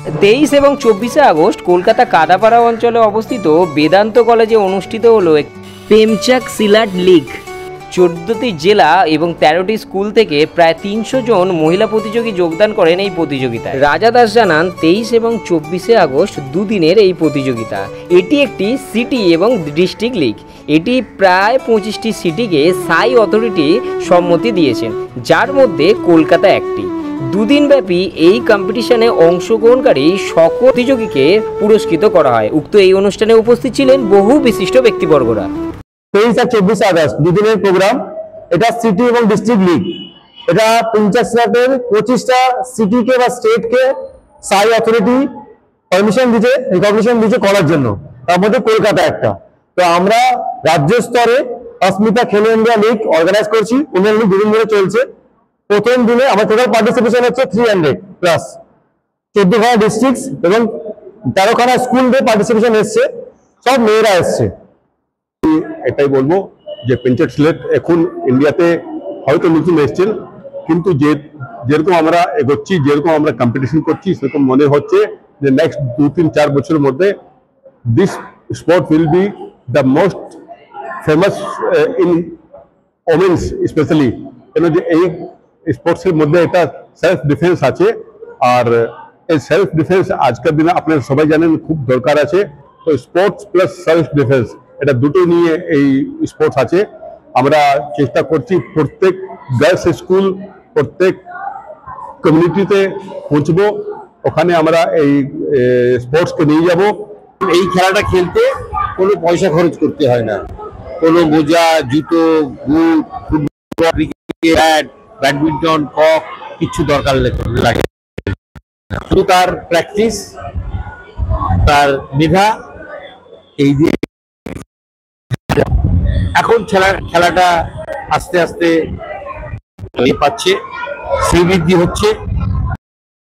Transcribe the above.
23 এবং 24 আগস্ট কলকাতা কাদাপাড়া অঞ্চলে অবস্থিত বেদান্ত কলেজে অনুষ্ঠিত হলো প্রেমচাক সিলাট লিগ। 14টি জেলা এবং 13টি স্কুল থেকে প্রায় 300 জন মহিলা প্রতিযোগী যোগদান করেন এই প্রতিযোগিতায়। রাজা দাস জানান 23 এবং 24 আগস্ট দুদিনের এই প্রতিযোগিতা। এটি একটি সিটি এবং ডিস্ট্রিক্ট লিগ। এটি প্রায় 25টি সিটিকে সাই অথরিটি সম্মতি দিয়েছেন, যার মধ্যে কলকাতা একটি। দুদিনব্যাপী এই কম্পিটিশনে অংশগ্রহণকারী সকল প্রতিযোগীকে পুরস্কৃত করা হয়। উক্ত এই অনুষ্ঠানে উপস্থিত ছিলেন বহু বিশিষ্ট ব্যক্তিবর্গরা। 23 আর 24 আগস্ট দুদিনের প্রোগ্রাম। এটা সিটি এবং ডিস্ট্রিক্ট লিগ। এটা 50 স্টেটের 25টা সিটিকে বা স্টেটকে সাই অথরিটি পারমিশন দিতে, রিকগনিশন দিতে করার জন্য। তার মধ্যে কলকাতা একটা। তো আমরা রাজ্য স্তরে অস্মিতা খেলো ইন্ডিয়া লিগ অর্গানাইজ করছি। উইমেন লিগ দুদিন ধরে চলছে। প্রথম দিনে আমার টোটাল পার্টিসিপেশন হচ্ছে 300 প্লাস। 14খানা ডিস্ট্রিক্ট এবং 13খানা স্কুল দিয়ে পার্টিসিপেশন এসছে, সব মেয়েরা এসছে। এটাই বলবো যে প্রেমচাক সিলেট এখন ইন্ডিয়াতে হয়তো নতুন এসছেন, কিন্তু যেরকম আমরা এগোচ্ছি, যেরকম আমরা কম্পিটিশন করছি, সেরকম মনে হচ্ছে যে নেক্সট 2-3-4 বছরের মধ্যে this sport will be the most famous in women's specially. কেন যে এই স্পোর্টসের মধ্যে একটা সেলফ ডিফেন্স আছে, আর এই সেলফ ডিফেন্স আজকের দিনে আপনারা সবাই জানেন খুব দরকার আছে। তো স্পোর্টস প্লাস সেলফ ডিফেন্স এটা দুটো নিয়ে এই স্পোর্টস আছে। আমরা চেষ্টা করছি প্রত্যেক গার্লস স্কুল, প্রত্যেক কমিউনিটিতে পৌঁছবো, ওখানে আমরা এই স্পোর্টসকে নিয়ে যাব। এই খেলাটা খেলতে কোনো পয়সা খরচ করতে হয় না, কোনো মোজা, জুতো, boot, football, cricket, bat, badminton, cock কিছু দরকার লাগে। শুধু তার প্র্যাকটিস, তার মেধা, এই দিয়ে এখন খেলাটা আস্তে আস্তে পাচ্ছে, শ্রীবৃদ্ধি হচ্ছে।